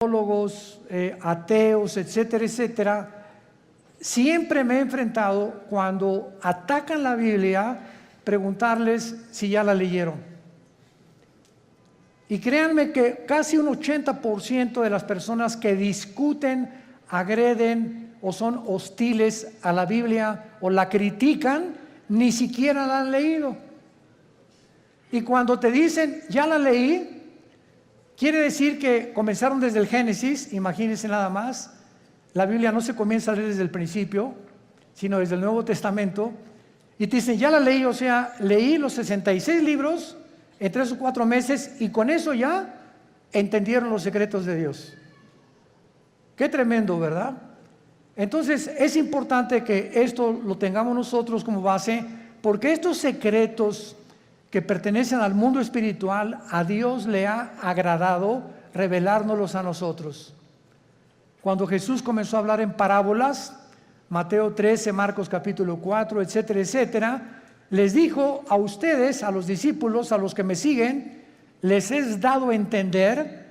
teólogos, ateos, etcétera, etcétera, siempre me he enfrentado cuando atacan la Biblia, preguntarles si ya la leyeron. Y créanme que casi un 80% de las personas que discuten, agreden o son hostiles a la Biblia o la critican, ni siquiera la han leído. Y cuando te dicen, ya la leí, quiere decir que comenzaron desde el Génesis. Imagínense nada más. La Biblia no se comienza a leer desde el principio, sino desde el Nuevo Testamento. Y te dicen, ya la leí, o sea, leí los 66 libros en 3 o 4 meses y con eso ya entendieron los secretos de Dios. Qué tremendo, ¿verdad? Entonces es importante que esto lo tengamos nosotros como base, porque estos secretos que pertenecen al mundo espiritual, a Dios le ha agradado revelárnoslos a nosotros. Cuando Jesús comenzó a hablar en parábolas, Mateo 13, Marcos capítulo 4, etcétera, etcétera, les dijo a ustedes, a los discípulos, a los que me siguen, les he dado a entender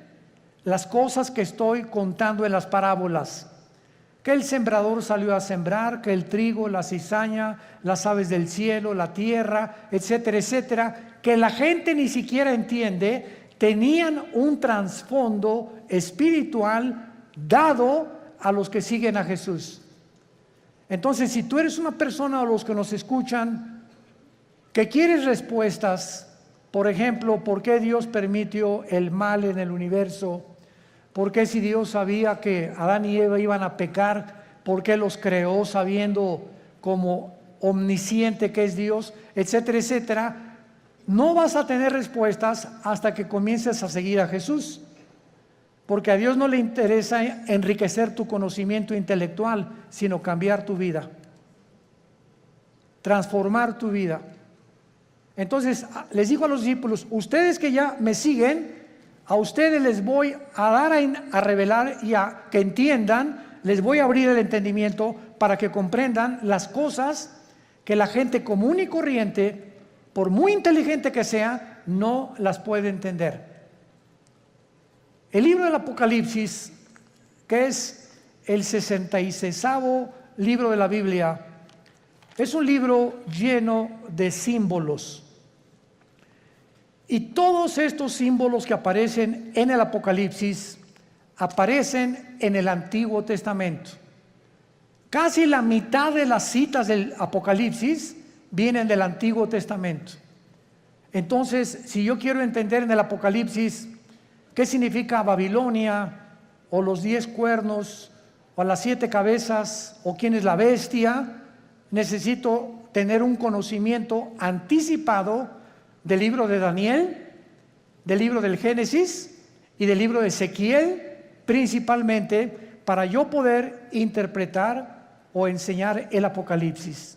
las cosas que estoy contando en las parábolas. Que el sembrador salió a sembrar, que el trigo, la cizaña, las aves del cielo, la tierra, etcétera, etcétera, que la gente ni siquiera entiende, tenían un trasfondo espiritual dado a los que siguen a Jesús. Entonces, si tú eres una persona o los que nos escuchan que quieres respuestas, por ejemplo, ¿por qué Dios permitió el mal en el universo? ¿Por qué si Dios sabía que Adán y Eva iban a pecar, por qué los creó sabiendo como omnisciente que es Dios, etcétera, etcétera? No vas a tener respuestas hasta que comiences a seguir a Jesús. Porque a Dios no le interesa enriquecer tu conocimiento intelectual, sino cambiar tu vida, transformar tu vida. Entonces les dijo a los discípulos, ustedes que ya me siguen, a ustedes les voy a dar a revelar y a que entiendan, les voy a abrir el entendimiento para que comprendan las cosas que la gente común y corriente, por muy inteligente que sea, no las puede entender. El libro del Apocalipsis, que es el 66º libro de la Biblia, es un libro lleno de símbolos. Y todos estos símbolos que aparecen en el Apocalipsis aparecen en el Antiguo Testamento. Casi la mitad de las citas del Apocalipsis vienen del Antiguo Testamento. Entonces, si yo quiero entender en el Apocalipsis qué significa Babilonia, o los 10 cuernos, o las 7 cabezas, o quién es la bestia, necesito tener un conocimiento anticipado del libro de Daniel, del libro del Génesis y del libro de Ezequiel, principalmente para yo poder interpretar o enseñar el Apocalipsis.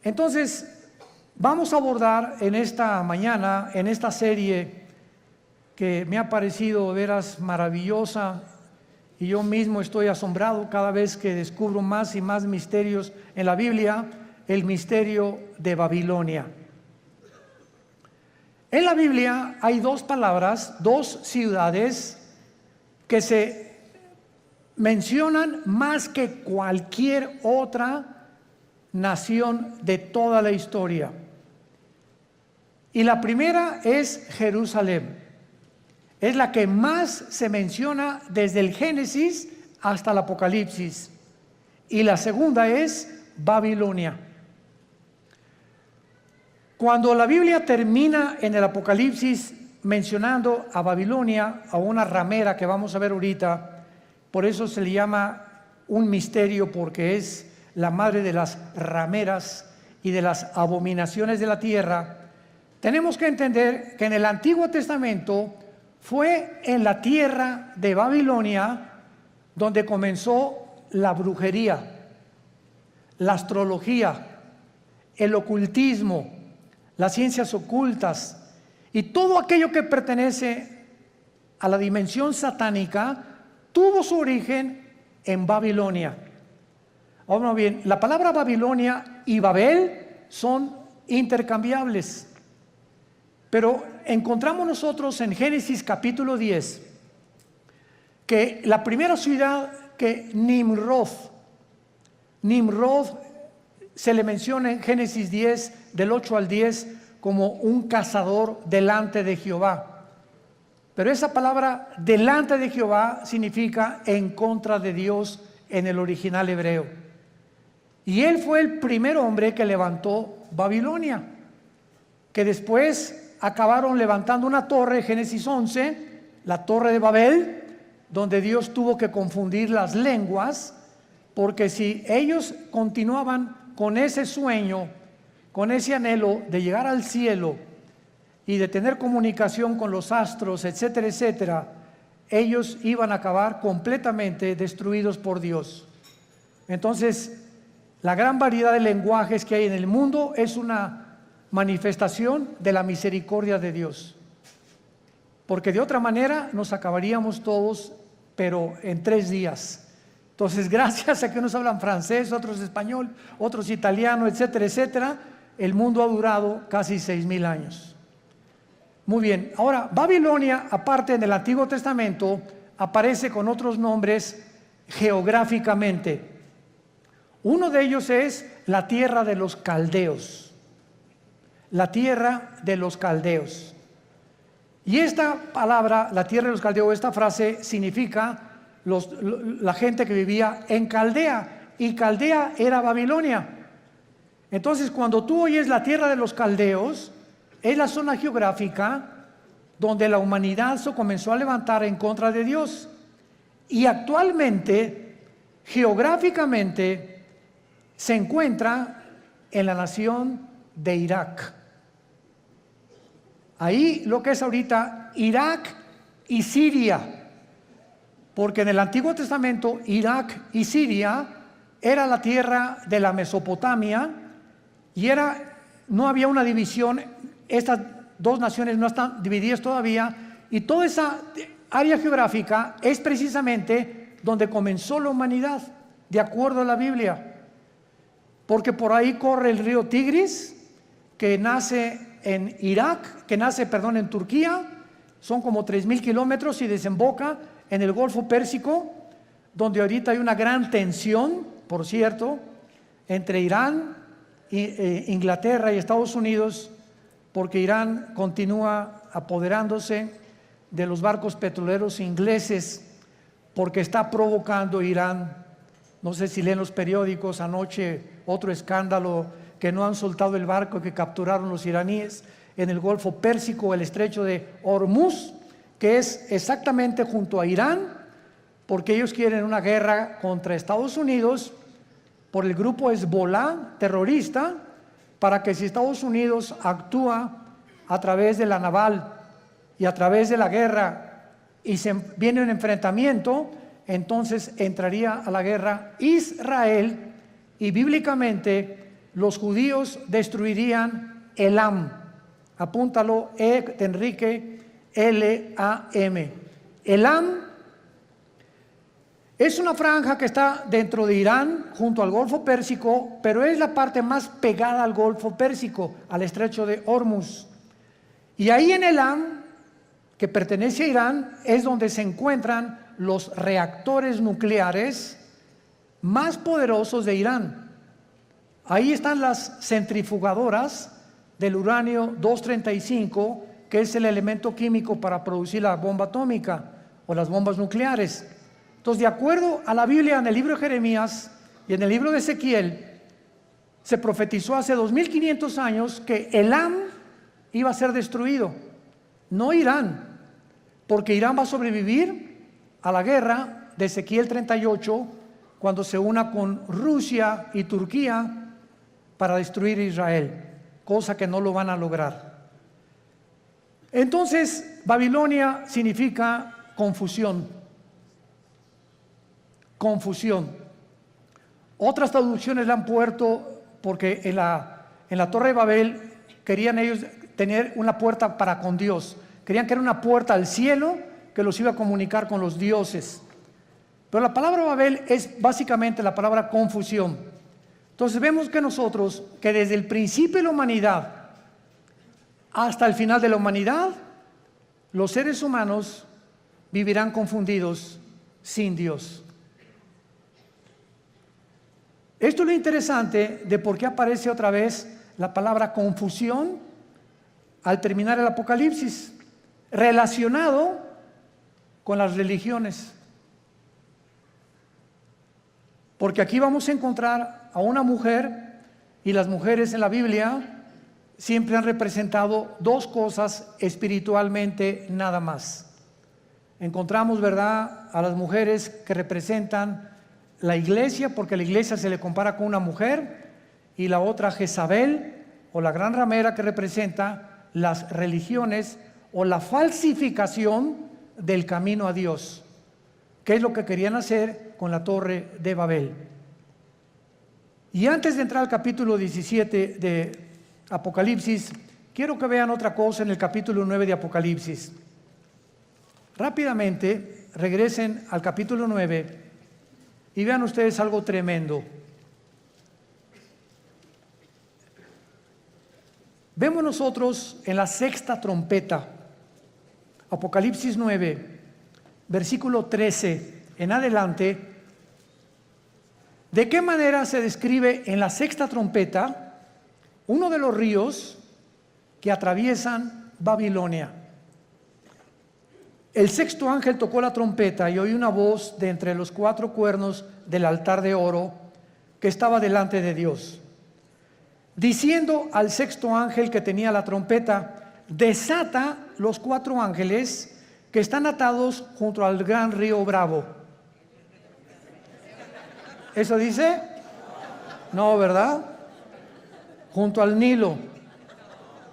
Entonces, vamos a abordar en esta mañana, en esta serie que me ha parecido de veras maravillosa, y yo mismo estoy asombrado cada vez que descubro más y más misterios en la Biblia, el misterio de Babilonia. En la Biblia hay 2 palabras, 2 ciudades que se mencionan más que cualquier otra nación de toda la historia. Y la primera es Jerusalén. Es la que más se menciona desde el Génesis hasta el Apocalipsis. Y la segunda es Babilonia. Cuando la Biblia termina en el Apocalipsis mencionando a Babilonia, a una ramera que vamos a ver ahorita, por eso se le llama un misterio, porque es la madre de las rameras y de las abominaciones de la tierra, tenemos que entender que en el Antiguo Testamento fue en la tierra de Babilonia donde comenzó la brujería, la astrología, el ocultismo, las ciencias ocultas y todo aquello que pertenece a la dimensión satánica tuvo su origen en Babilonia. Ahora bien, la palabra Babilonia y Babel son intercambiables, pero encontramos nosotros en Génesis capítulo 10 que la primera ciudad que Nimrod se le menciona en Génesis 10, del 8 al 10, como un cazador delante de Jehová. Pero esa palabra delante de Jehová significa en contra de Dios en el original hebreo. Y él fue el primer hombre que levantó Babilonia, que después acabaron levantando una torre, Génesis 11, la torre de Babel, donde Dios tuvo que confundir las lenguas, porque si ellos continuaban con ese sueño, con ese anhelo de llegar al cielo y de tener comunicación con los astros, etcétera, etcétera, ellos iban a acabar completamente destruidos por Dios. Entonces, la gran variedad de lenguajes que hay en el mundo es una manifestación de la misericordia de Dios, porque de otra manera nos acabaríamos todos, pero en 3 días. Entonces, gracias a que unos hablan francés, otros español, otros italiano, etcétera, etcétera, el mundo ha durado casi 6,000 años. Muy bien, ahora Babilonia, aparte en el Antiguo Testamento, aparece con otros nombres geográficamente. Uno de ellos es la tierra de los caldeos. La tierra de los caldeos. Y esta palabra, la tierra de los caldeos, esta frase significa la gente que vivía en Caldea, y Caldea era Babilonia. Entonces, cuando tú oyes la tierra de los caldeos, es la zona geográfica donde la humanidad se comenzó a levantar en contra de Dios. Y actualmente, geográficamente, se encuentra en la nación de Irak. Ahí lo que es ahorita Irak y Siria. Porque en el Antiguo Testamento, Irak y Siria era la tierra de la Mesopotamia y no había una división. Estas dos naciones no están divididas todavía, y toda esa área geográfica es precisamente donde comenzó la humanidad, de acuerdo a la Biblia. Porque por ahí corre el río Tigris, que nace en en Turquía, son como 3,000 kilómetros, y desemboca en el Golfo Pérsico, donde ahorita hay una gran tensión, por cierto, entre Irán, Inglaterra y Estados Unidos, porque Irán continúa apoderándose de los barcos petroleros ingleses, porque está provocando Irán. No sé si leen los periódicos, anoche otro escándalo, que no han soltado el barco que capturaron los iraníes en el Golfo Pérsico, el estrecho de Hormuz, que es exactamente junto a Irán, porque ellos quieren una guerra contra Estados Unidos por el grupo Hezbollah terrorista, para que si Estados Unidos actúa a través de la naval y a través de la guerra y viene un enfrentamiento, entonces entraría a la guerra Israel, y bíblicamente los judíos destruirían Elam. Apúntalo, de Enrique, L-A-M. Elam es una franja que está dentro de Irán, junto al Golfo Pérsico, pero es la parte más pegada al Golfo Pérsico, al estrecho de Hormuz. Y ahí en Elam, que pertenece a Irán, es donde se encuentran los reactores nucleares más poderosos de Irán. Ahí están las centrifugadoras del uranio 235, que es el elemento químico para producir la bomba atómica o las bombas nucleares. Entonces, de acuerdo a la Biblia, en el libro de Jeremías y en el libro de Ezequiel, se profetizó hace 2500 años que Elam iba a ser destruido, no Irán, porque Irán va a sobrevivir a la guerra de Ezequiel 38 cuando se una con Rusia y Turquía para destruir Israel, cosa que no lo van a lograr. Entonces, Babilonia significa confusión. Confusión. Otras traducciones la han puesto porque en la Torre de Babel querían ellos tener una puerta para con Dios. Querían que era una puerta al cielo que los iba a comunicar con los dioses. Pero la palabra Babel es básicamente la palabra confusión. Entonces vemos que nosotros, que desde el principio de la humanidad hasta el final de la humanidad, los seres humanos vivirán confundidos sin Dios. Esto es lo interesante de por qué aparece otra vez la palabra confusión al terminar el Apocalipsis, relacionado con las religiones. Porque aquí vamos a encontrar a una mujer, y las mujeres en la Biblia siempre han representado dos cosas espiritualmente nada más. Encontramos, ¿verdad?, a las mujeres que representan la iglesia, porque la iglesia se le compara con una mujer, y la otra Jezabel, o la gran ramera, que representa las religiones o la falsificación del camino a Dios, que es lo que querían hacer con la torre de Babel. Y antes de entrar al capítulo 17 de Apocalipsis, quiero que vean otra cosa en el capítulo 9 de Apocalipsis. Rápidamente regresen al capítulo 9 y vean ustedes algo tremendo. Vemos nosotros en la sexta trompeta, Apocalipsis 9, versículo 13 en adelante, de qué manera se describe en la sexta trompeta uno de los ríos que atraviesan Babilonia. El sexto ángel tocó la trompeta y oí una voz de entre los cuatro cuernos del altar de oro que estaba delante de Dios, diciendo al sexto ángel que tenía la trompeta: desata los cuatro ángeles que están atados junto al gran río Bravo. ¿Eso dice? No, ¿verdad? Junto al Nilo.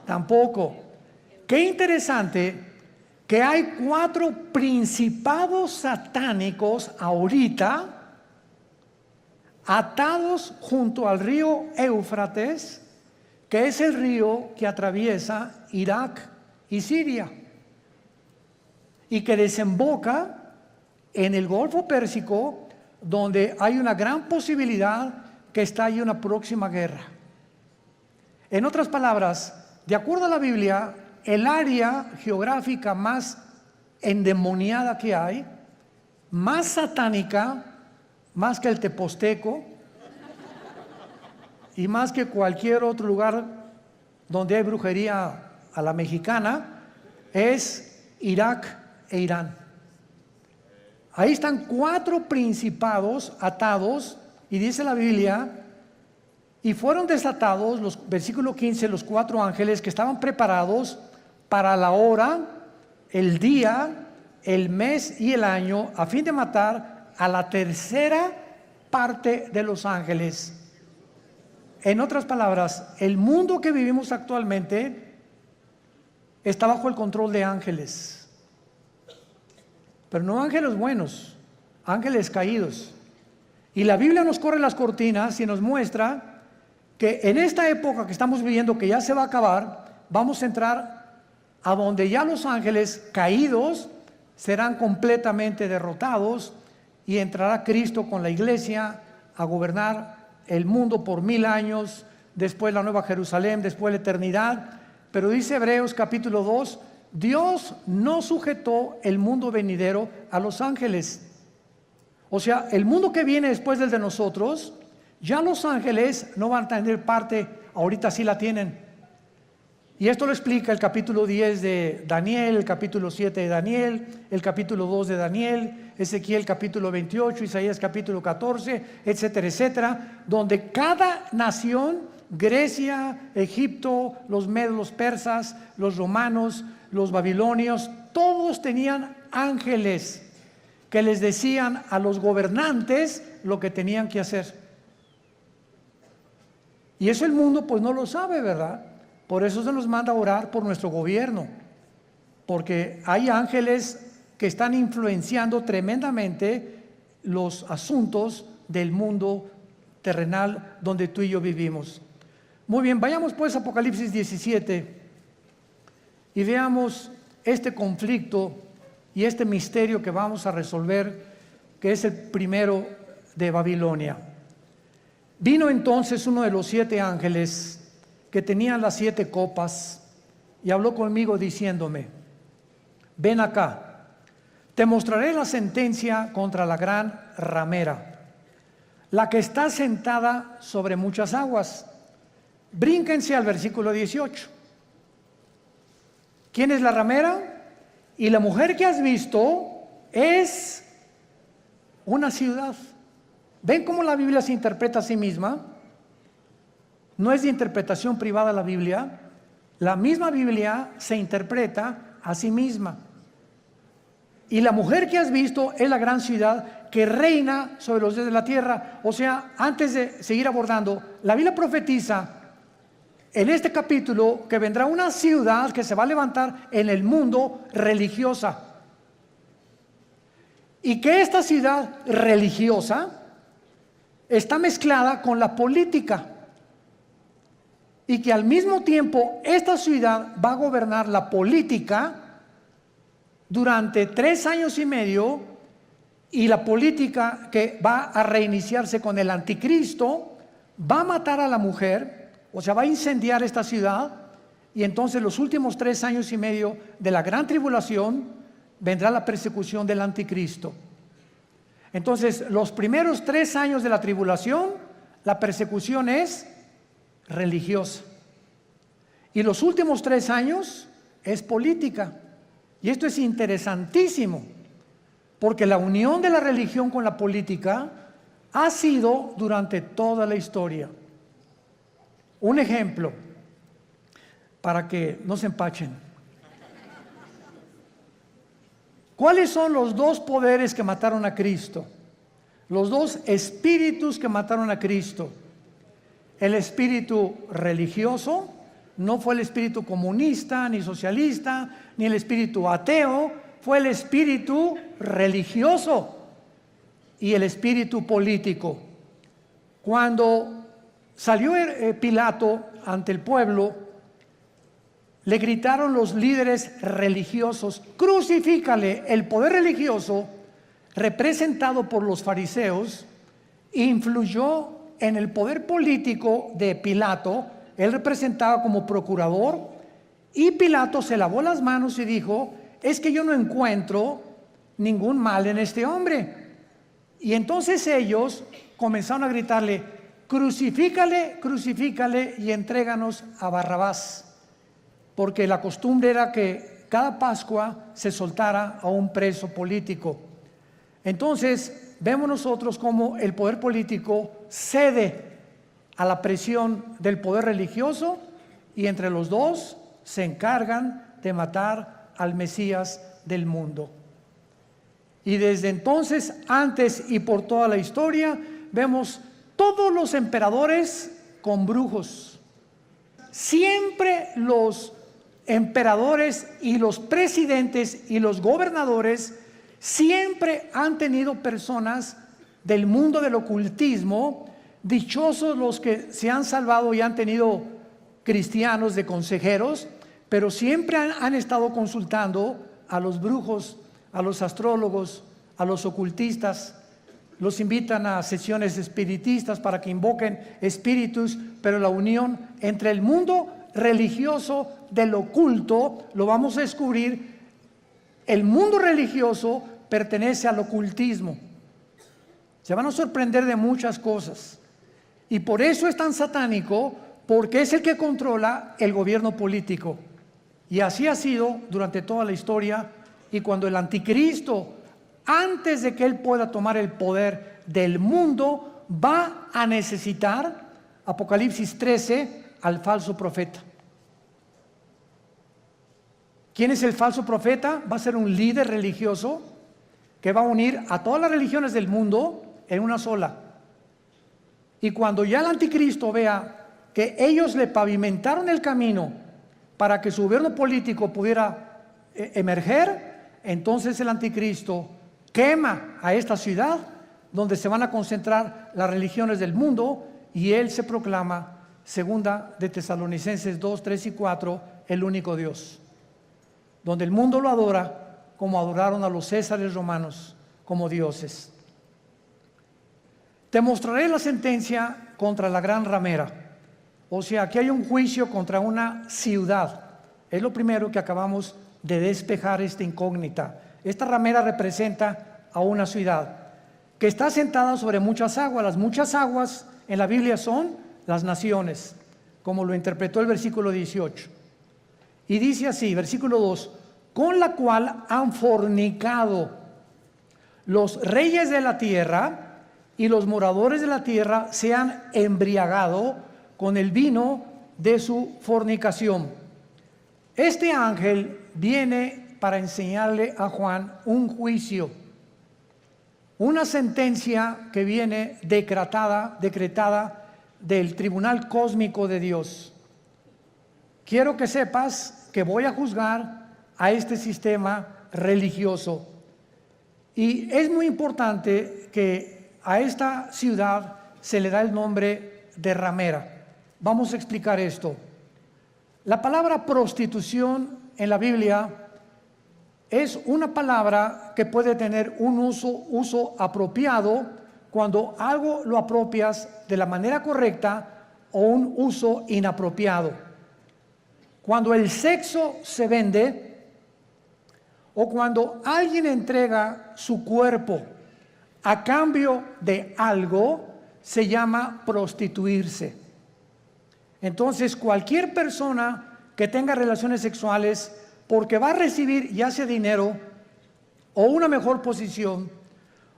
Tampoco. Qué interesante que hay cuatro principados satánicos ahorita atados junto al río Éufrates, que es el río que atraviesa Irak y Siria, y que desemboca en el Golfo Pérsico, donde hay una gran posibilidad que estalle una próxima guerra. En otras palabras, de acuerdo a la Biblia, el área geográfica más endemoniada que hay, más satánica, más que el Teposteco y más que cualquier otro lugar donde hay brujería a la mexicana, es Irak e Irán. Ahí están cuatro principados atados, y dice la Biblia, y fueron desatados, versículo 15, los cuatro ángeles que estaban preparados para la hora, el día, el mes y el año, a fin de matar a la tercera parte de los ángeles. En otras palabras, el mundo que vivimos actualmente está bajo el control de ángeles, pero no ángeles buenos, ángeles caídos. Y la Biblia nos corre las cortinas y nos muestra que en esta época que estamos viviendo, que ya se va a acabar, vamos a entrar a donde ya los ángeles caídos serán completamente derrotados, y entrará Cristo con la iglesia a gobernar el mundo por 1000 años, después la Nueva Jerusalén, después la eternidad. Pero dice Hebreos capítulo 2, Dios no sujetó el mundo venidero a los ángeles. O sea, el mundo que viene después del de nosotros, ya los ángeles no van a tener parte, ahorita sí la tienen. Y esto lo explica el capítulo 10 de Daniel, el capítulo 7 de Daniel, el capítulo 2 de Daniel, Ezequiel capítulo 28, Isaías capítulo 14, etcétera, etcétera, donde cada nación, Grecia, Egipto, los medos, los persas, los romanos, los babilonios, todos tenían ángeles que les decían a los gobernantes lo que tenían que hacer. Y eso el mundo pues no lo sabe, ¿verdad? Por eso se nos manda a orar por nuestro gobierno, porque hay ángeles que están influenciando tremendamente los asuntos del mundo terrenal donde tú y yo vivimos. Muy bien, vayamos pues a Apocalipsis 17 y veamos este conflicto y este misterio que vamos a resolver, que es el primero de Babilonia. Vino entonces uno de los 7 ángeles que tenían las 7 copas y habló conmigo diciéndome: ven acá, Te mostraré la sentencia contra la gran ramera, la que está sentada sobre muchas aguas. Brínquense al versículo 18. ¿Quién es la ramera? Y la mujer que has visto es una ciudad. ¿Ven cómo la Biblia se interpreta a sí misma? No es de interpretación privada la Biblia. La misma Biblia se interpreta a sí misma. Y la mujer que has visto es la gran ciudad que reina sobre los dioses de la tierra. O sea, antes de seguir abordando, la Biblia profetiza en este capítulo que vendrá una ciudad que se va a levantar en el mundo religiosa. Y que esta ciudad religiosa está mezclada con la política. Y que al mismo tiempo esta ciudad va a gobernar la política durante 3 años y medio, y la política que va a reiniciarse con el anticristo va a matar a la mujer, o sea, va a incendiar esta ciudad, y entonces los últimos 3 años y medio de la gran tribulación vendrá la persecución del anticristo. Entonces, los primeros 3 años de la tribulación, la persecución es religiosa, y los últimos 3 años es política. Y esto es interesantísimo, porque la unión de la religión con la política ha sido durante toda la historia. Un ejemplo, para que no se empachen. ¿Cuáles son los 2 poderes que mataron a Cristo? Los 2 espíritus que mataron a Cristo. El espíritu religioso. No fue el espíritu comunista, ni socialista, ni el espíritu ateo, fue el espíritu religioso y el espíritu político. Cuando salió Pilato ante el pueblo, le gritaron los líderes religiosos: crucifícale. El poder religioso, representado por los fariseos, influyó en el poder político de Pilato. Él representaba como procurador, y Pilato se lavó las manos y dijo: es que yo no encuentro ningún mal en este hombre. Y entonces ellos comenzaron a gritarle: crucifícale, crucifícale y entréganos a Barrabás, porque la costumbre era que cada Pascua se soltara a un preso político. Entonces vemos nosotros cómo el poder político cede a la presión del poder religioso, y entre los 2 se encargan de matar al Mesías del mundo. Y desde entonces, antes y por toda la historia, vemos todos los emperadores con brujos. Siempre los emperadores y los presidentes y los gobernadores siempre han tenido personas del mundo del ocultismo. Dichosos los que se han salvado y han tenido cristianos de consejeros, pero siempre han estado consultando a los brujos, a los astrólogos, a los ocultistas. Los invitan a sesiones espiritistas para que invoquen espíritus, pero la unión entre el mundo religioso del oculto, lo vamos a descubrir. El mundo religioso pertenece al ocultismo. Se van a sorprender de muchas cosas. Y por eso es tan satánico, porque es el que controla el gobierno político. Y así ha sido durante toda la historia. Y cuando el anticristo, antes de que él pueda tomar el poder del mundo, va a necesitar, Apocalipsis 13, al falso profeta. ¿Quién es el falso profeta? Va a ser un líder religioso que va a unir a todas las religiones del mundo en una sola. Y cuando ya el anticristo vea que ellos le pavimentaron el camino para que su gobierno político pudiera emerger, entonces el anticristo quema a esta ciudad donde se van a concentrar las religiones del mundo, y él se proclama, segunda de Tesalonicenses 2, 3 y 4, el único Dios, donde el mundo lo adora como adoraron a los césares romanos como dioses. Te mostraré la sentencia contra la gran ramera. O sea, aquí hay un juicio contra una ciudad. Es lo primero que acabamos de despejar, esta incógnita. Esta ramera representa a una ciudad que está sentada sobre muchas aguas. Las muchas aguas en la Biblia son las naciones, como lo interpretó el versículo 18. Y dice así, versículo 2, con la cual han fornicado los reyes de la tierra, y los moradores de la tierra se han embriagado con el vino de su fornicación. Este ángel viene para enseñarle a Juan un juicio, una sentencia que viene decretada del tribunal cósmico de Dios. Quiero que sepas que voy a juzgar a este sistema religioso. Y es muy importante que a esta ciudad se le da el nombre de ramera. Vamos a explicar esto. La palabra prostitución en la Biblia es una palabra que puede tener un uso apropiado cuando algo lo apropias de la manera correcta, o un uso inapropiado. Cuando el sexo se vende, o cuando alguien entrega su cuerpo a cambio de algo, se llama prostituirse. Entonces, cualquier persona que tenga relaciones sexuales porque va a recibir ya sea dinero o una mejor posición,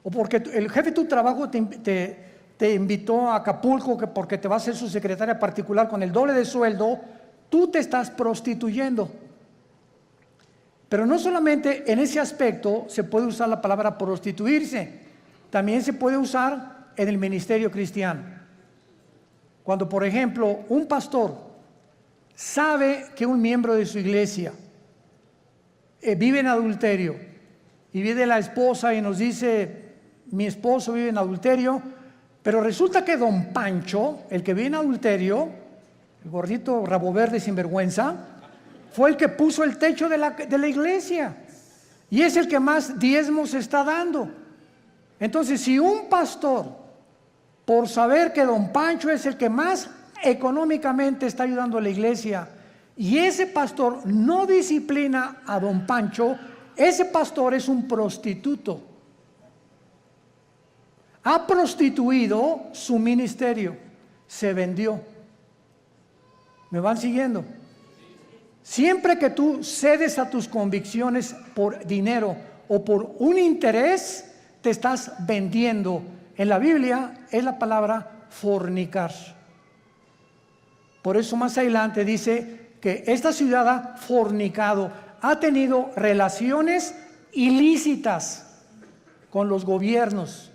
o porque el jefe de tu trabajo te invitó a Acapulco porque te va a ser su secretaria particular con el doble de sueldo, tú te estás prostituyendo. Pero no solamente en ese aspecto se puede usar la palabra prostituirse, también se puede usar en el ministerio cristiano. Cuando, por ejemplo, un pastor sabe que un miembro de su iglesia vive en adulterio, y viene la esposa y nos dice: mi esposo vive en adulterio, pero resulta que don Pancho, el que vive en adulterio, el gordito rabo verde sinvergüenza, fue el que puso el techo de la iglesia y es el que más diezmos está dando. Entonces, si un pastor, por saber que don Pancho es el que más económicamente está ayudando a la iglesia, y ese pastor no disciplina a don Pancho, ese pastor es un prostituto. Ha prostituido su ministerio, se vendió. ¿Me van siguiendo? Siempre que tú cedes a tus convicciones por dinero o por un interés, te estás vendiendo. En la Biblia es la palabra fornicar. Por eso más adelante dice que esta ciudad ha fornicado, ha tenido relaciones ilícitas con los gobiernos,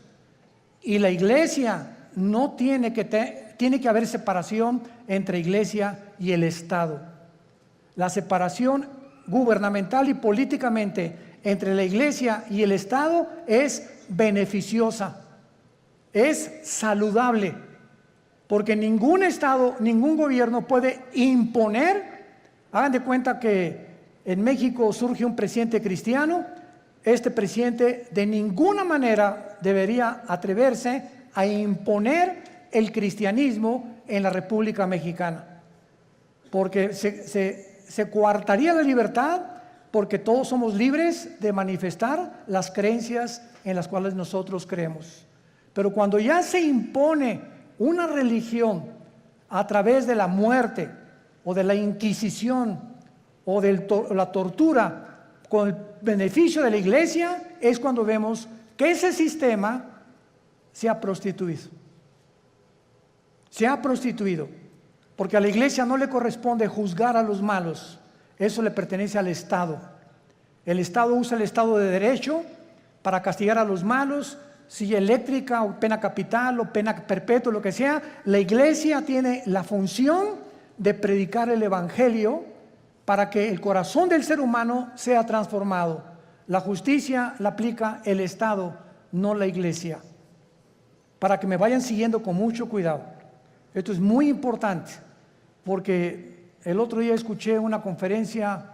y la iglesia no tiene que haber separación entre iglesia y el Estado. La separación gubernamental y políticamente entre la iglesia y el Estado es beneficiosa, es saludable, porque ningún Estado, ningún gobierno puede imponer. Hagan de cuenta que en México surge un presidente cristiano. Este presidente de ninguna manera debería atreverse a imponer el cristianismo en la República Mexicana, porque se coartaría la libertad, porque todos somos libres de manifestar las creencias en las cuales nosotros creemos. Pero cuando ya se impone una religión a través de la muerte o de la Inquisición o de la tortura con el beneficio de la iglesia, es cuando vemos que ese sistema se ha prostituido. Se ha prostituido, porque a la iglesia no le corresponde juzgar a los malos, eso le pertenece al Estado. El Estado usa el Estado de Derecho para castigar a los malos, silla eléctrica o pena capital o pena perpetua, lo que sea. La iglesia tiene la función de predicar el Evangelio para que el corazón del ser humano sea transformado. La justicia la aplica el Estado, no la iglesia. Para que me vayan siguiendo con mucho cuidado. Esto es muy importante, porque el otro día escuché una conferencia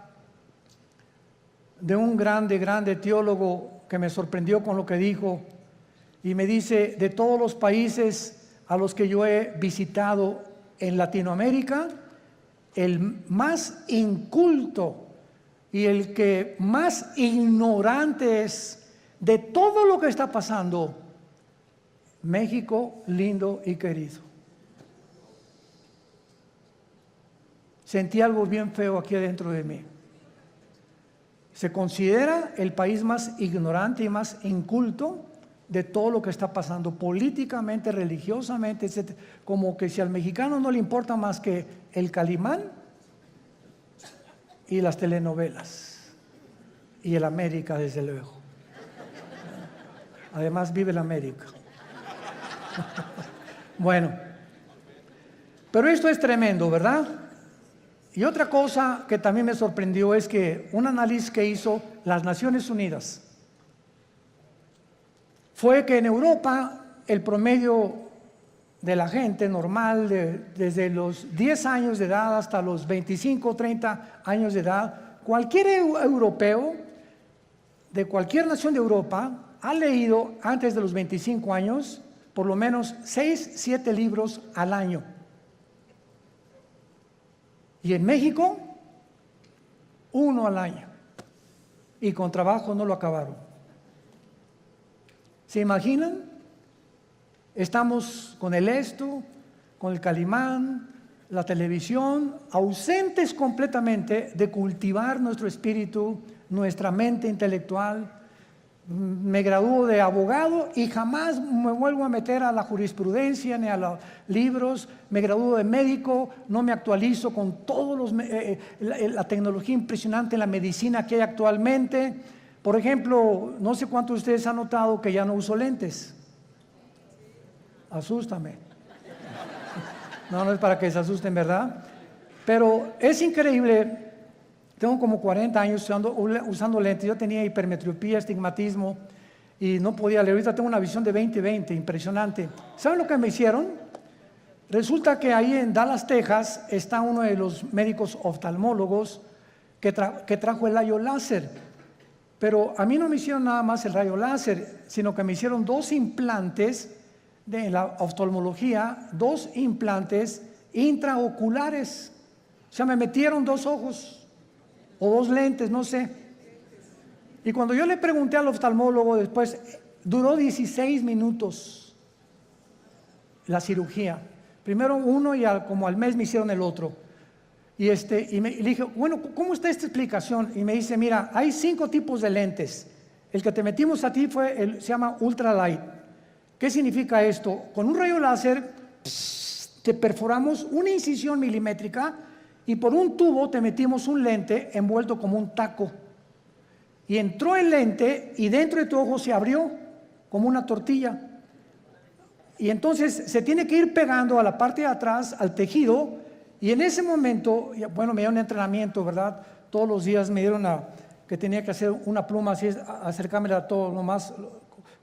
de un grande teólogo que me sorprendió con lo que dijo, y me dice: de todos los países a los que yo he visitado en Latinoamérica, el más inculto, y el que más ignorante es de todo lo que está pasando, México lindo y querido. Sentí algo bien feo aquí adentro de mí. Se considera el país más ignorante y más inculto de todo lo que está pasando políticamente, religiosamente, etc. Como que si al mexicano no le importa más que el Calimán y las telenovelas y el América, desde luego. Además vive el América. Bueno, pero esto es tremendo, ¿verdad? Y otra cosa que también me sorprendió es que un análisis que hizo las Naciones Unidas fue que en Europa el promedio de la gente normal, desde los 10 años de edad hasta los 25 o 30 años de edad, cualquier europeo de cualquier nación de Europa ha leído antes de los 25 años por lo menos 6, 7 libros al año. Y en México, 1 al año. Y con trabajo no lo acabaron. ¿Se imaginan? Estamos con el esto, con el Calimán, la televisión, ausentes completamente de cultivar nuestro espíritu, nuestra mente intelectual. Me gradúo de abogado y jamás me vuelvo a meter a la jurisprudencia ni a los libros. Me gradúo de médico, no me actualizo con todos la tecnología impresionante en la medicina que hay actualmente. Por ejemplo, no sé cuántos de ustedes han notado que ya no uso lentes. Asústame. No es para que se asusten, ¿verdad? Pero es increíble. Tengo como 40 años usando lentes. Yo tenía hipermetropía, estigmatismo y no podía leer. Ahorita tengo una visión de 20/20, impresionante. ¿Saben lo que me hicieron? Resulta que ahí en Dallas, Texas, está uno de los médicos oftalmólogos que trajo el rayo láser. Pero a mí no me hicieron nada más el rayo láser, sino que me hicieron 2 implantes de la oftalmología, 2 implantes intraoculares. O sea, me metieron 2 ojos. O 2 lentes, no sé. Y cuando yo le pregunté al oftalmólogo después, duró 16 minutos la cirugía. Primero uno y como al mes me hicieron el otro. Y le dije, bueno, ¿cómo está esta explicación? Y me dice, mira, hay 5 tipos de lentes. El que te metimos a ti se llama ultralight. ¿Qué significa esto? Con un rayo láser te perforamos una incisión milimétrica y por un tubo te metimos un lente envuelto como un taco. Y entró el lente y dentro de tu ojo se abrió como una tortilla. Y entonces se tiene que ir pegando a la parte de atrás, al tejido. Y en ese momento, bueno, me dieron entrenamiento, ¿verdad? Todos los días me dieron que tenía que hacer una pluma así, acercármela todo nomás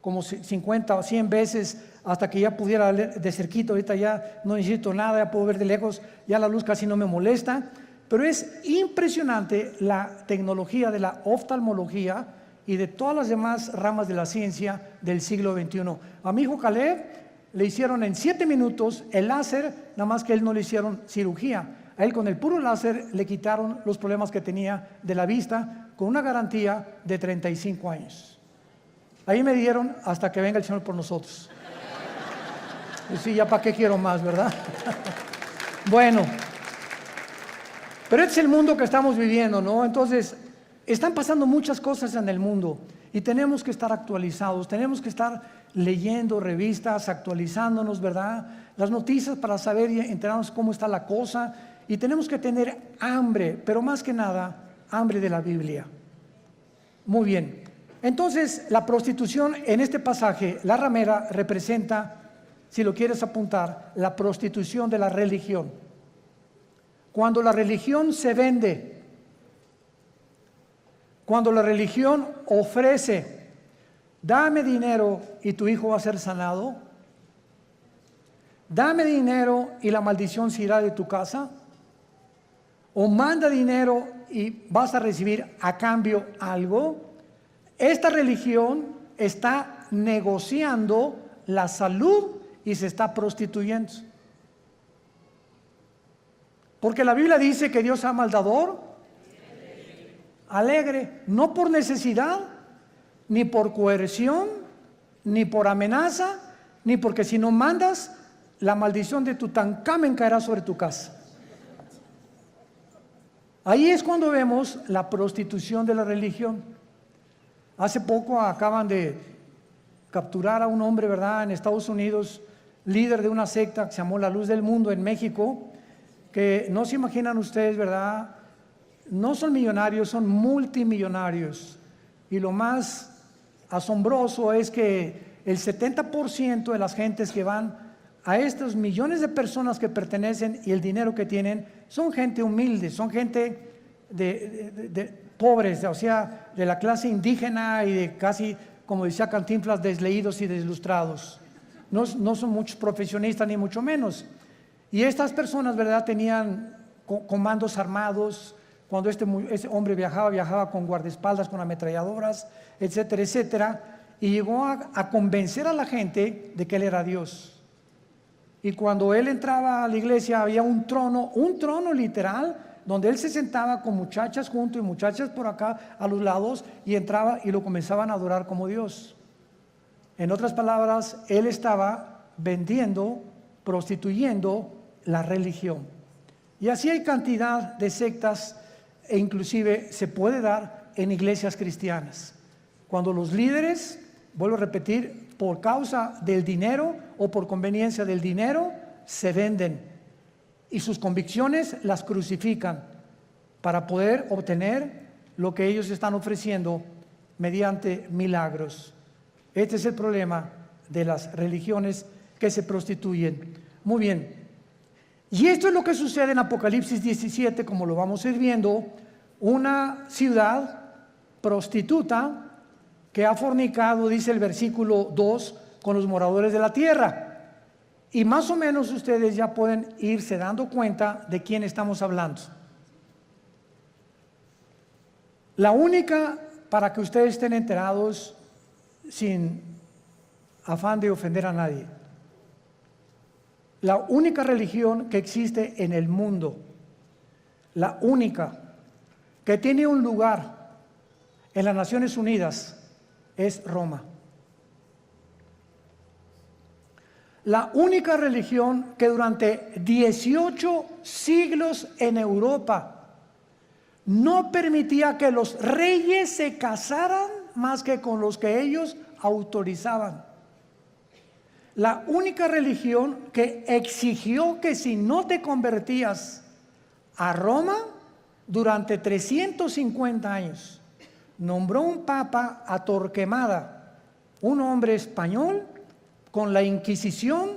como 50 o 100 veces hasta que ya pudiera ver de cerquito. Ahorita ya no necesito nada, ya puedo ver de lejos, ya la luz casi no me molesta. Pero es impresionante la tecnología de la oftalmología y de todas las demás ramas de la ciencia del siglo XXI. A mi hijo Caleb le hicieron en 7 minutos el láser, nada más que a él no le hicieron cirugía. A él con el puro láser le quitaron los problemas que tenía de la vista con una garantía de 35 años. Ahí me dieron hasta que venga el Señor por nosotros. Y sí, ya para qué quiero más, ¿verdad? Bueno, pero este es el mundo que estamos viviendo, ¿no? Entonces, están pasando muchas cosas en el mundo y tenemos que estar actualizados, tenemos que estar leyendo revistas, actualizándonos, ¿verdad? Las noticias para saber y enterarnos cómo está la cosa, y tenemos que tener hambre, pero más que nada, hambre de la Biblia. Muy bien. Entonces, la prostitución en este pasaje, la ramera, representa, si lo quieres apuntar, la prostitución de la religión. Cuando la religión se vende, cuando la religión ofrece, dame dinero y tu hijo va a ser sanado, dame dinero y la maldición se irá de tu casa, o manda dinero y vas a recibir a cambio algo. Esta religión está negociando la salud y se está prostituyendo. Porque la Biblia dice que Dios ama al dador alegre, no por necesidad, ni por coerción, ni por amenaza, ni porque si no mandas, la maldición de Tutankamón caerá sobre tu casa. Ahí es cuando vemos la prostitución de la religión. Hace poco acaban de capturar a un hombre, ¿verdad?, en Estados Unidos, líder de una secta que se llamó La Luz del Mundo en México, que no se imaginan ustedes, ¿verdad? No son millonarios, son multimillonarios. Y lo más asombroso es que el 70% de las gentes que van a estos millones de personas que pertenecen y el dinero que tienen son gente humilde, son gente de pobres, o sea, de la clase indígena y de casi, como decía Cantinflas, desleídos y deslustrados. No son muchos profesionistas ni mucho menos. Y estas personas, ¿verdad?, tenían comandos armados. Cuando ese hombre viajaba con guardaespaldas, con ametralladoras, etcétera, etcétera, y llegó a convencer a la gente de que él era Dios. Y cuando él entraba a la iglesia había un trono literal, donde él se sentaba con muchachas junto y muchachas por acá a los lados, y entraba y lo comenzaban a adorar como Dios. En otras palabras, él estaba vendiendo, prostituyendo la religión. Y así hay cantidad de sectas, e inclusive se puede dar en iglesias cristianas. Cuando los líderes, vuelvo a repetir, por causa del dinero o por conveniencia del dinero, se venden y sus convicciones las crucifican para poder obtener lo que ellos están ofreciendo mediante milagros. Este es el problema de las religiones que se prostituyen. Muy bien. Y esto es lo que sucede en Apocalipsis 17, como lo vamos a ir viendo, una ciudad prostituta que ha fornicado, dice el versículo 2, con los moradores de la tierra. Y más o menos ustedes ya pueden irse dando cuenta de quién estamos hablando. La única, para que ustedes estén enterados, sin afán de ofender a nadie, la única religión que existe en el mundo, la única que tiene un lugar en las Naciones Unidas, es Roma. La única religión que durante 18 siglos en Europa no permitía que los reyes se casaran más que con los que ellos autorizaban. La única religión que exigió que si no te convertías a Roma durante 350 años, nombró un papa a Torquemada, un hombre español, con la Inquisición,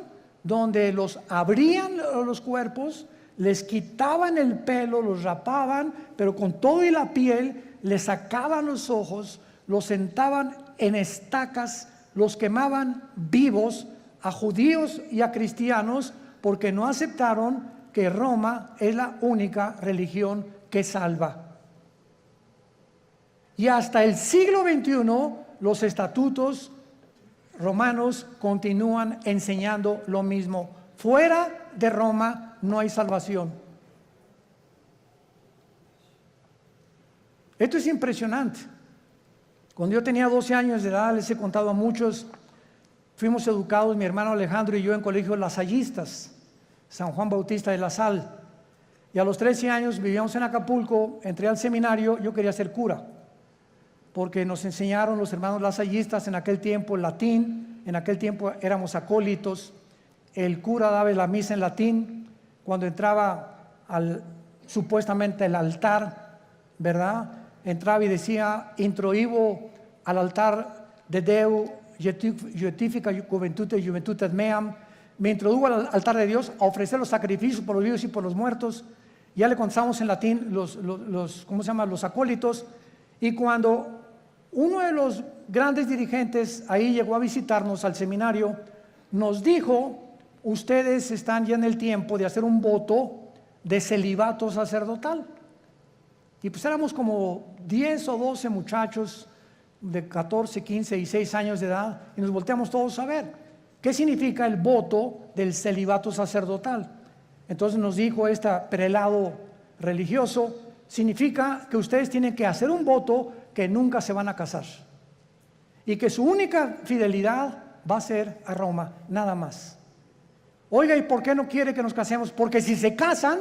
donde los abrían los cuerpos, les quitaban el pelo, los rapaban, pero con todo y la piel, les sacaban los ojos, los sentaban en estacas, los quemaban vivos a judíos y a cristianos, porque no aceptaron que Roma es la única religión que salva. Y hasta el siglo XXI los estatutos romanos continúan enseñando lo mismo. Fuera de Roma no hay salvación. Esto es impresionante. Cuando yo tenía 12 años de edad, les he contado a muchos, fuimos educados, mi hermano Alejandro y yo, en colegios lasallistas, San Juan Bautista de la Sal. Y a los 13 años vivíamos en Acapulco, entré al seminario, yo quería ser cura, porque nos enseñaron los hermanos lasallistas en aquel tiempo el latín, en aquel tiempo éramos acólitos, el cura daba la misa en latín, cuando entraba supuestamente al altar, ¿verdad?, entraba y decía, introibo al altar de Deu, Justifica Juventudes Meam, me introdujo al altar de Dios a ofrecer los sacrificios por los vivos y por los muertos. Ya le contamos en latín los acólitos. Y cuando uno de los grandes dirigentes ahí llegó a visitarnos al seminario, nos dijo, ustedes están ya en el tiempo de hacer un voto de celibato sacerdotal. Y pues éramos como 10 o 12 muchachos de 14, 15 y 6 años de edad, y nos volteamos todos a ver qué significa el voto del celibato sacerdotal. Entonces nos dijo este prelado religioso significa que ustedes tienen que hacer un voto que nunca se van a casar y que su única fidelidad va a ser a Roma, nada más. Oiga, ¿y por qué no quiere que nos casemos? Porque si se casan,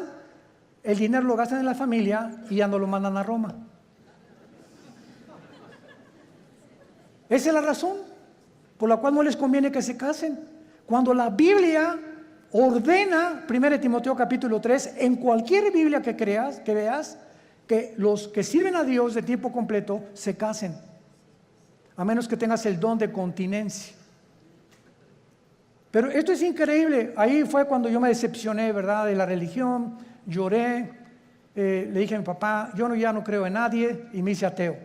el dinero lo gastan en la familia y ya no lo mandan a Roma. Esa es la razón por la cual no les conviene que se casen. Cuando la Biblia ordena, 1 Timoteo capítulo 3, en cualquier Biblia que veas, que los que sirven a Dios de tiempo completo se casen, a menos que tengas el don de continencia. Pero esto es increíble. Ahí fue cuando yo me decepcioné, ¿verdad?, de la religión. Lloré, le dije a mi papá, ya no creo en nadie, y me hice ateo.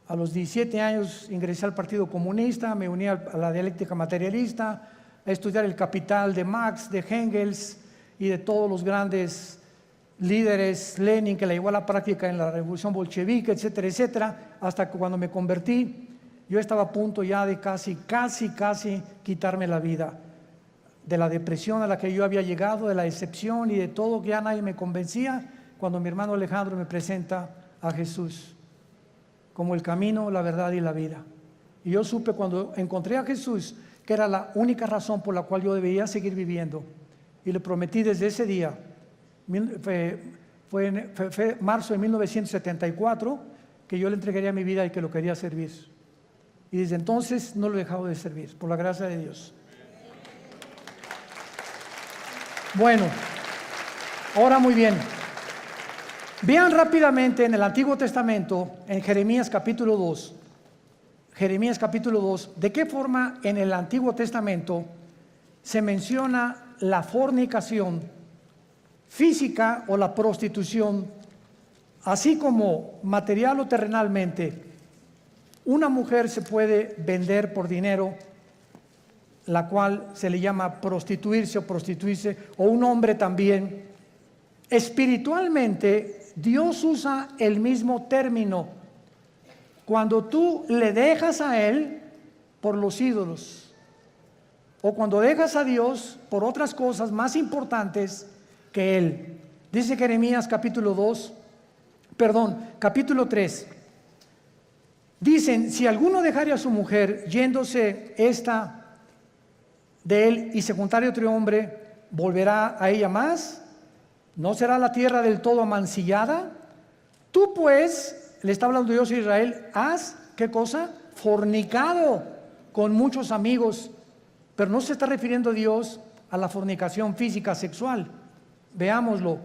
A los 17 años ingresé al Partido Comunista, me uní a la dialéctica materialista, a estudiar el Capital de Marx, de Engels y de todos los grandes líderes, Lenin, que la llevó a la práctica en la revolución bolchevique, etcétera, etcétera, hasta que cuando me convertí, yo estaba a punto ya de casi quitarme la vida, de la depresión a la que yo había llegado, de la decepción y de todo, que ya nadie me convencía, cuando mi hermano Alejandro me presenta a Jesús como el camino, la verdad y la vida. Y yo supe cuando encontré a Jesús que era la única razón por la cual yo debía seguir viviendo. Y le prometí desde ese día, fue marzo de 1974, que yo le entregaría mi vida y que lo quería servir. Y desde entonces no lo he dejado de servir, por la gracia de Dios. Bueno, ahora muy bien. Vean rápidamente en el Antiguo Testamento, en Jeremías capítulo 2, de qué forma en el Antiguo Testamento se menciona la fornicación física o la prostitución, así como material o terrenalmente. Una mujer se puede vender por dinero, la cual se le llama prostituirse, o un hombre también. Espiritualmente, Dios usa el mismo término cuando tú le dejas a Él por los ídolos, o cuando dejas a Dios por otras cosas más importantes que Él. Dice Jeremías capítulo 3. Dicen, si alguno dejare a su mujer yéndose esta de él y se juntare otro hombre, ¿volverá a ella más? ¿No será la tierra del todo amancillada? Tú pues, le está hablando Dios a Israel, has, ¿qué cosa? Fornicado con muchos amigos. Pero no se está refiriendo Dios a la fornicación física sexual. Veámoslo.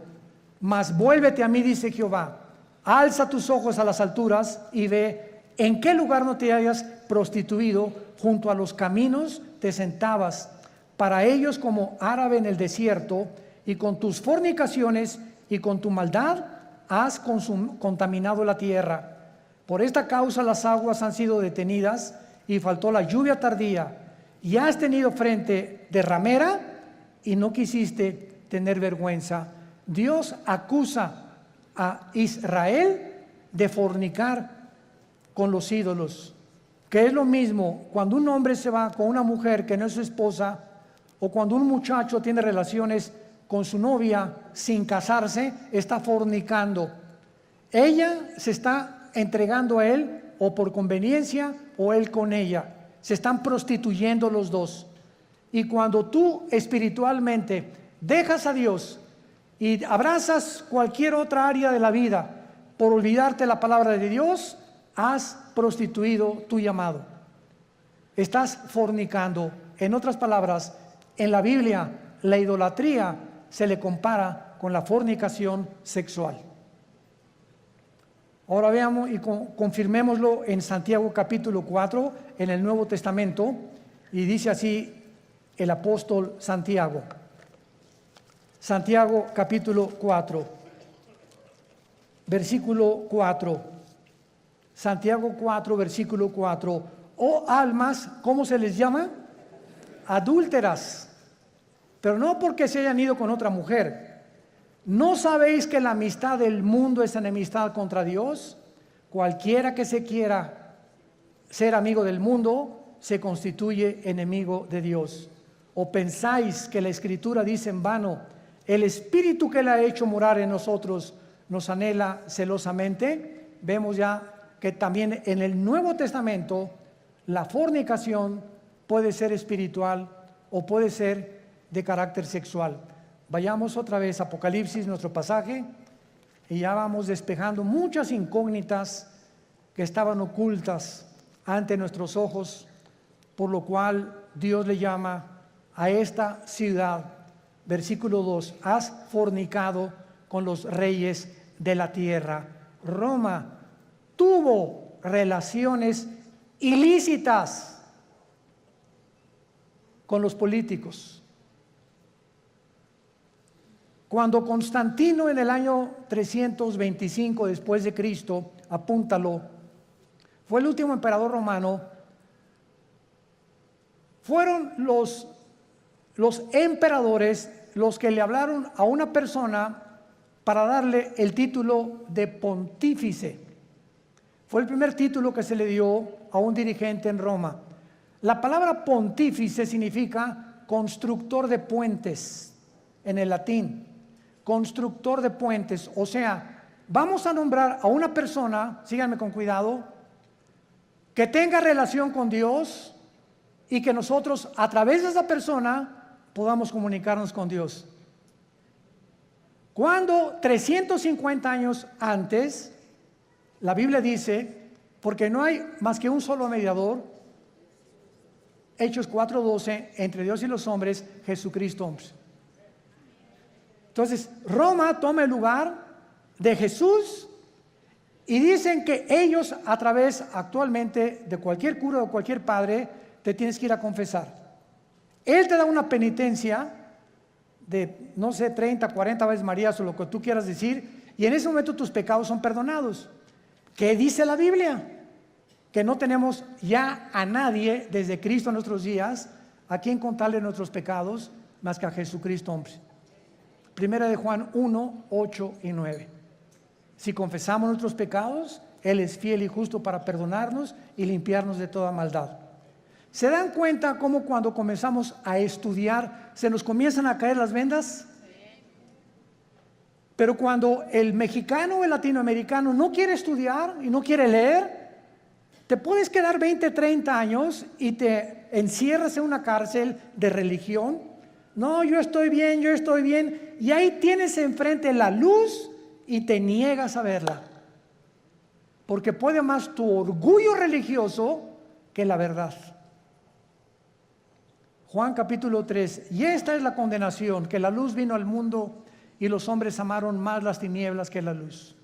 Mas vuélvete a mí, dice Jehová, alza tus ojos a las alturas y ve en qué lugar no te hayas prostituido, junto a los caminos te sentabas, para ellos como árabe en el desierto, y con tus fornicaciones y con tu maldad has contaminado la tierra. Por esta causa las aguas han sido detenidas y faltó la lluvia tardía, y has tenido frente de ramera y no quisiste tener vergüenza. Dios acusa a Israel de fornicar con los ídolos, que es lo mismo cuando un hombre se va con una mujer que no es su esposa, o cuando un muchacho tiene relaciones con su novia sin casarse, está fornicando. Ella se está entregando a él o por conveniencia, o él con ella. Se están prostituyendo los dos. Y cuando tú espiritualmente dejas a Dios y abrazas cualquier otra área de la vida por olvidarte la palabra de Dios, has prostituido tu llamado. Estás fornicando. En otras palabras, en la Biblia, la idolatría se le compara con la fornicación sexual. Ahora veamos y confirmémoslo en Santiago capítulo 4, en el Nuevo Testamento, y dice así el apóstol Santiago. Santiago capítulo 4, versículo 4. Santiago 4, versículo 4. Oh almas, ¿cómo se les llama? Adúlteras, pero no porque se hayan ido con otra mujer. ¿No sabéis que la amistad del mundo es enemistad contra Dios? Cualquiera que se quiera ser amigo del mundo se constituye enemigo de Dios. ¿O pensáis que la Escritura dice en vano, el Espíritu que Él ha hecho morar en nosotros nos anhela celosamente. Vemos ya que también en el Nuevo Testamento la fornicación puede ser espiritual o puede ser de carácter sexual. Vayamos otra vez a Apocalipsis, nuestro pasaje, y ya vamos despejando muchas incógnitas que estaban ocultas ante nuestros ojos, por lo cual Dios le llama a esta ciudad, versículo 2, has fornicado con los reyes de la tierra. Roma tuvo relaciones ilícitas con los políticos. Cuando Constantino en el año 325 después de Cristo, apúntalo, fue el último emperador romano, fueron los emperadores los que le hablaron a una persona para darle el título de pontífice. Fue el primer título que se le dio a un dirigente en Roma. La palabra pontífice significa constructor de puentes en el latín. Constructor de puentes, o sea, vamos a nombrar a una persona, síganme con cuidado, que tenga relación con Dios y que nosotros a través de esa persona podamos comunicarnos con Dios. Cuando 350 años antes, la Biblia dice, porque no hay más que un solo mediador, Hechos 4:12, entre Dios y los hombres, Jesucristo. Entonces, Roma toma el lugar de Jesús y dicen que ellos a través actualmente de cualquier cura o cualquier padre te tienes que ir a confesar. Él te da una penitencia de, no sé, 30, 40 veces Marías o lo que tú quieras decir, y en ese momento tus pecados son perdonados. ¿Qué dice la Biblia? Que no tenemos ya a nadie desde Cristo en nuestros días a quien contarle nuestros pecados más que a Jesucristo, hombre. Primera de Juan 1, 8 y 9. Si confesamos nuestros pecados, Él es fiel y justo para perdonarnos y limpiarnos de toda maldad. ¿Se dan cuenta cómo cuando comenzamos a estudiar se nos comienzan a caer las vendas? Pero cuando el mexicano o el latinoamericano no quiere estudiar y no quiere leer, te puedes quedar 20, 30 años y te encierras en una cárcel de religión. No, yo estoy bien, y ahí tienes enfrente la luz y te niegas a verla, porque puede más tu orgullo religioso que la verdad. Juan capítulo 3, y esta es la condenación, que la luz vino al mundo y los hombres amaron más las tinieblas que la luz,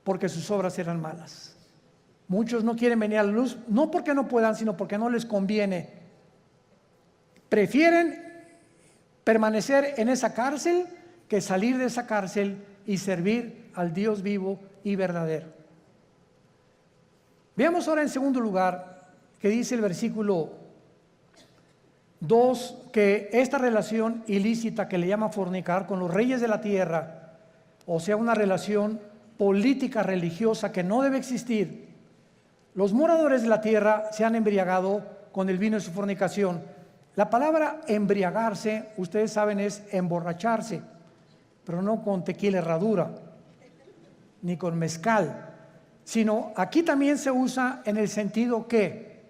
porque sus obras eran malas. Muchos no quieren venir a la luz, no porque no puedan, sino porque no les conviene. Prefieren permanecer en esa cárcel que salir de esa cárcel y servir al Dios vivo y verdadero. Veamos ahora en segundo lugar que dice el versículo 2, que esta relación ilícita que le llama fornicar con los reyes de la tierra, o sea, una relación política religiosa que no debe existir. Los moradores de la tierra se han embriagado con el vino de su fornicación. La palabra embriagarse, ustedes saben, es emborracharse, pero no con tequila herradura, ni con mezcal, sino aquí también se usa en el sentido que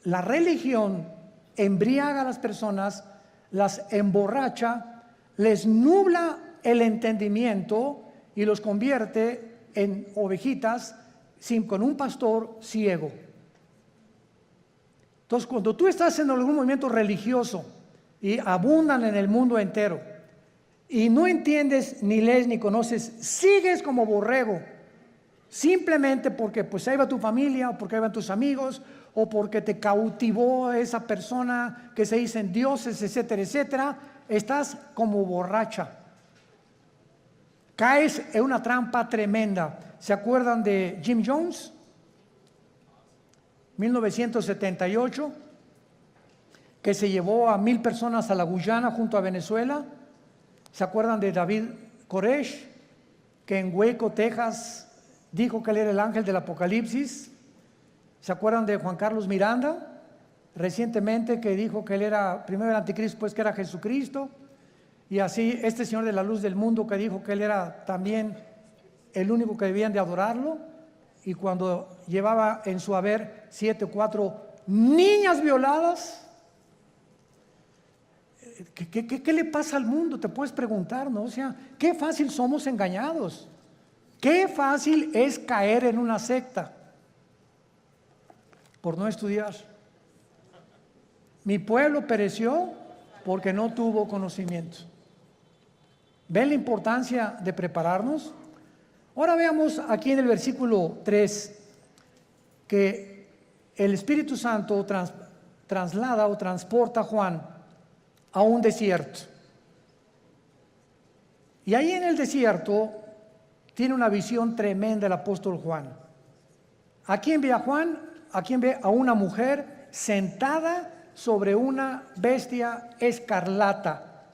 la religión embriaga a las personas, las emborracha, les nubla el entendimiento y los convierte en ovejitas con un pastor ciego. Entonces, cuando tú estás en algún movimiento religioso y abundan en el mundo entero y no entiendes, ni lees, ni conoces, sigues como borrego, simplemente porque pues ahí va tu familia, o porque ahí van tus amigos, o porque te cautivó esa persona que se dicen dioses, etcétera, etcétera, estás como borracha. Caes en una trampa tremenda. ¿Se acuerdan de Jim Jones? 1978, que se llevó a 1,000 personas a la Guyana junto a Venezuela. ¿Se acuerdan de David Koresh, que en Waco, Texas, dijo que él era el ángel del Apocalipsis? ¿Se acuerdan de Juan Carlos Miranda, recientemente, que dijo que él era primero el anticristo, pues que era Jesucristo? Y así este señor de la luz del mundo, que dijo que él era también el único que debían de adorarlo, y cuando llevaba en su haber 7 o 4 niñas violadas. ¿Qué le pasa al mundo? Te puedes preguntar, ¿no? O sea, qué fácil somos engañados. Qué fácil es caer en una secta por no estudiar. Mi pueblo pereció porque no tuvo conocimiento. ¿Ven la importancia de prepararnos? Ahora veamos aquí en el versículo 3 que el Espíritu Santo traslada o transporta a Juan a un desierto. Y ahí en el desierto tiene una visión tremenda el apóstol Juan. ¿A quién ve a Juan? ¿A quién ve? A una mujer sentada sobre una bestia escarlata.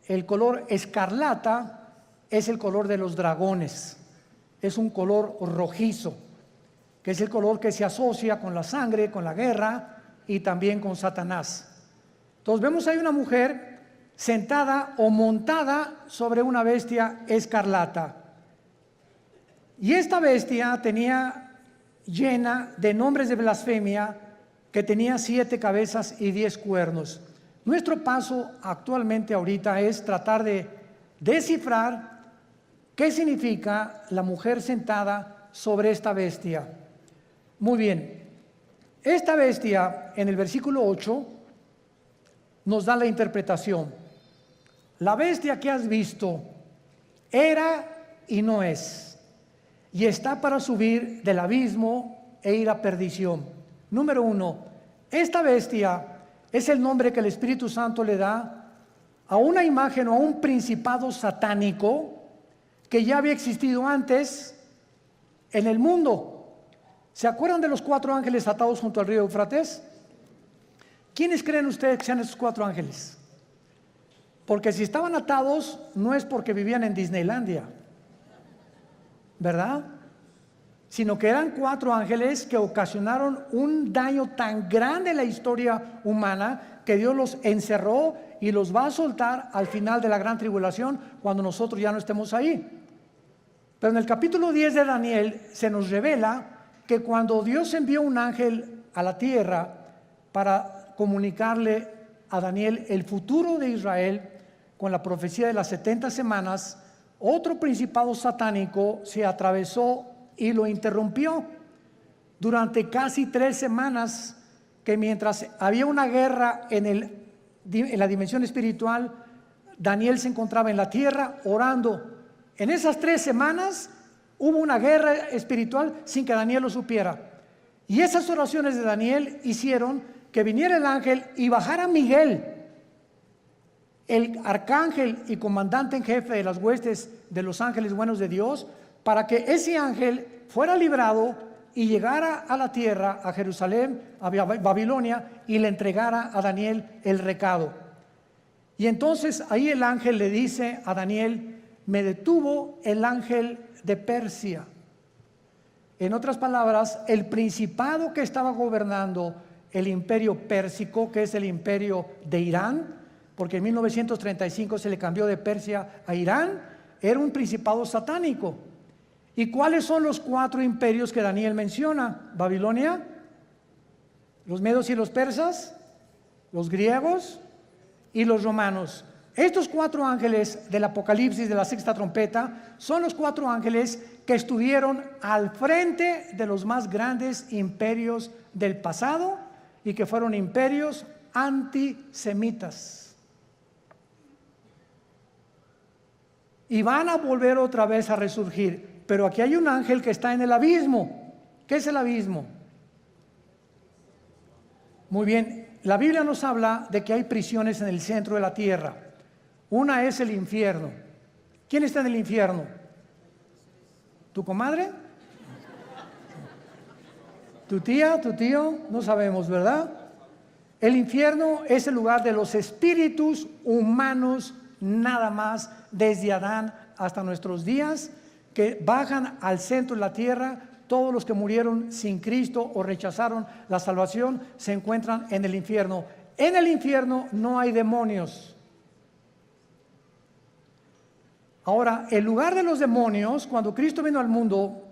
El color escarlata es el color de los dragones. Es un color rojizo, que es el color que se asocia con la sangre, con la guerra y también con Satanás. Entonces vemos ahí una mujer sentada o montada sobre una bestia escarlata. Y esta bestia tenía llena de nombres de blasfemia, que tenía 7 cabezas y 10 cuernos. Nuestro paso actualmente ahorita es tratar de descifrar qué significa la mujer sentada sobre esta bestia. Muy bien, esta bestia en el versículo 8 nos da la interpretación. La bestia que has visto era y no es, y está para subir del abismo e ir a perdición. Número 1, esta bestia es el nombre que el Espíritu Santo le da a una imagen o a un principado satánico que ya había existido antes en el mundo. ¿Se acuerdan de los 4 ángeles atados junto al río Éufrates? ¿Quiénes creen ustedes que sean esos 4 ángeles? Porque si estaban atados no es porque vivían en Disneylandia, ¿verdad? Sino que eran 4 ángeles que ocasionaron un daño tan grande en la historia humana que Dios los encerró y los va a soltar al final de la gran tribulación, cuando nosotros ya no estemos ahí. Pero en el capítulo 10 de Daniel se nos revela que cuando Dios envió un ángel a la tierra para comunicarle a Daniel el futuro de Israel con la profecía de las 70 semanas, otro principado satánico se atravesó y lo interrumpió durante casi 3 semanas, que mientras había una guerra en la dimensión espiritual, Daniel se encontraba en la tierra orando. En esas 3 semanas hubo una guerra espiritual sin que Daniel lo supiera. Y esas oraciones de Daniel hicieron que viniera el ángel y bajara Miguel, el arcángel y comandante en jefe de las huestes de los ángeles buenos de Dios, para que ese ángel fuera librado y llegara a la tierra, a Jerusalén, a Babilonia, y le entregara a Daniel el recado. Y entonces ahí el ángel le dice a Daniel: me detuvo el ángel de Persia. En otras palabras, el principado que estaba gobernando el imperio pérsico, que es el imperio de Irán, porque en 1935 se le cambió de Persia a Irán, era un principado satánico. ¿Y cuáles son los 4 imperios que Daniel menciona? Babilonia, los medos y los persas, los griegos y los romanos. Estos 4 ángeles del Apocalipsis de la 6ª trompeta son los 4 ángeles que estuvieron al frente de los más grandes imperios del pasado y que fueron imperios antisemitas. Y van a volver otra vez a resurgir. Pero aquí hay un ángel que está en el abismo. ¿Qué es el abismo? Muy bien, la Biblia nos habla de que hay prisiones en el centro de la tierra. Una es el infierno. ¿Quién está en el infierno? ¿Tu comadre? ¿Tu tía? ¿Tu tío? No sabemos, ¿verdad? El infierno es el lugar de los espíritus humanos, nada más, desde Adán hasta nuestros días, que bajan al centro de la tierra. Todos los que murieron sin Cristo o rechazaron la salvación se encuentran en el infierno. En el infierno no hay demonios. Ahora, el lugar de los demonios, cuando Cristo vino al mundo,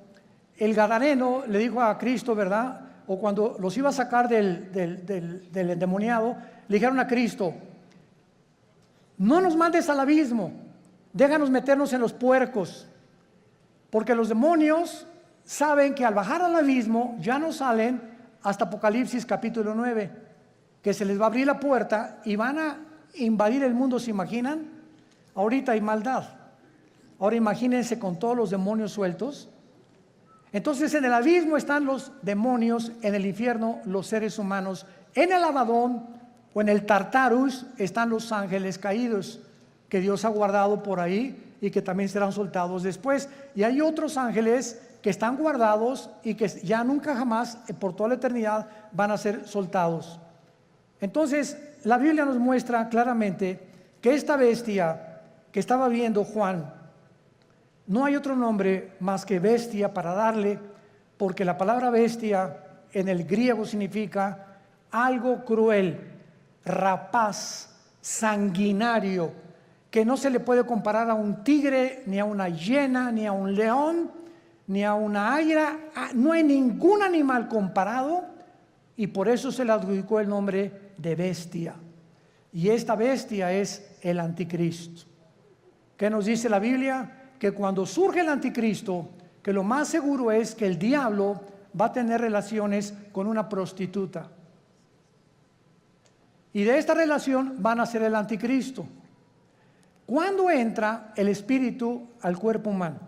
el gadareno le dijo a Cristo, ¿verdad? O cuando los iba a sacar del endemoniado, le dijeron a Cristo, no nos mandes al abismo, déjanos meternos en los puercos, porque los demonios saben que al bajar al abismo ya no salen hasta Apocalipsis capítulo 9, que se les va a abrir la puerta y van a invadir el mundo. ¿Se imaginan? Ahorita hay maldad. Ahora imagínense con todos los demonios sueltos. Entonces en el abismo están los demonios, en el infierno los seres humanos, en el Abadón o en el Tartarus están los ángeles caídos que Dios ha guardado por ahí y que también serán soltados después. Y hay otros ángeles que están guardados y que ya nunca jamás, por toda la eternidad, van a ser soltados. Entonces la Biblia nos muestra claramente que esta bestia que estaba viendo Juan, no hay otro nombre más que bestia para darle, porque la palabra bestia en el griego significa algo cruel, rapaz, sanguinario, que no se le puede comparar a un tigre, ni a una hiena, ni a un león, ni a una águila. No hay ningún animal comparado, y por eso se le adjudicó el nombre de bestia. Y esta bestia es el anticristo. ¿Qué nos dice la Biblia? Que cuando surge el anticristo, que lo más seguro es que el diablo va a tener relaciones con una prostituta. Y de esta relación van a ser el anticristo. ¿Cuándo entra el espíritu al cuerpo humano?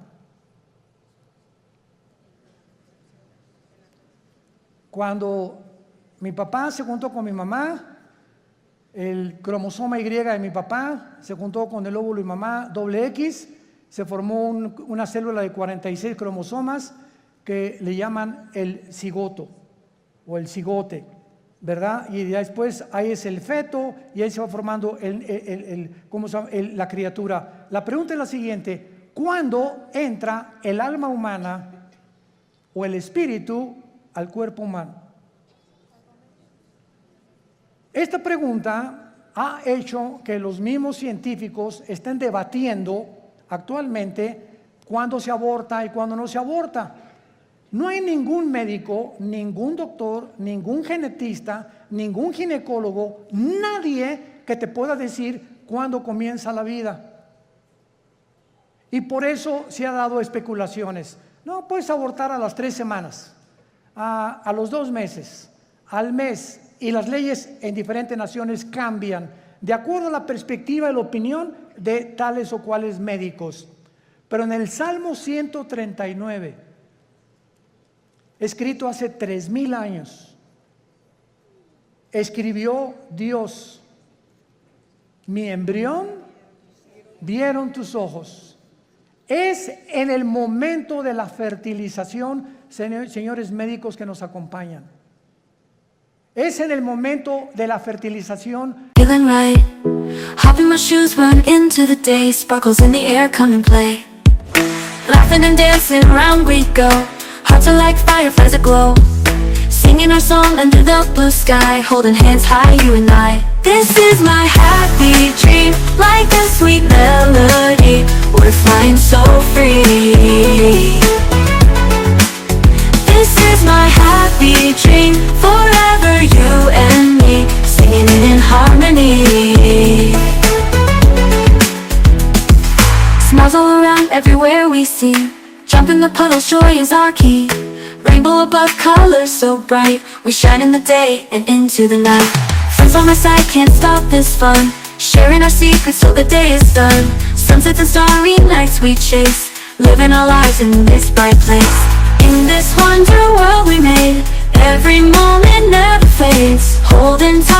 Cuando mi papá se juntó con mi mamá, el cromosoma Y de mi papá se juntó con el óvulo de mi mamá, doble X, se formó una célula de 46 cromosomas que le llaman el cigoto o el cigote, ¿verdad? Y después ahí es el feto y ahí se va formando ¿cómo se llama? La criatura. La pregunta es la siguiente: ¿cuándo entra el alma humana o el espíritu al cuerpo humano? Esta pregunta ha hecho que los mismos científicos estén debatiendo actualmente cuándo se aborta y cuándo no se aborta. No hay ningún médico, ningún doctor, ningún genetista, ningún ginecólogo, nadie que te pueda decir cuándo comienza la vida. Y por eso se ha dado especulaciones. No, puedes abortar a las 3 semanas, a los 2 meses, al mes, y las leyes en diferentes naciones cambian de acuerdo a la perspectiva y la opinión de tales o cuales médicos. Pero en el Salmo 139, escrito hace 3000 años, escribió Dios: mi embrión vieron tus ojos. Es en el momento de la fertilización, señores médicos que nos acompañan, es en el momento de la fertilización. Feeling right, hopping my shoes, run into the day, sparkles in the air, come and play. Laughing and dancing around we go, hearts are like fireflies aglow, singing our song under the blue sky, holding hands high, you and I. This is my happy dream, like a sweet melody, we're flying so free. This is my happy dream, forever you and me, singing it in harmony. Smiles all around, everywhere we see, jump in the puddles, joy is our key. Rainbow above, colors so bright, we shine in the day and into the night. Friends on my side, can't stop this fun, sharing our secrets till the day is done. Sunsets and starry nights we chase, living our lives in this bright place. In this wonder world we made, every moment never fades, holding tight.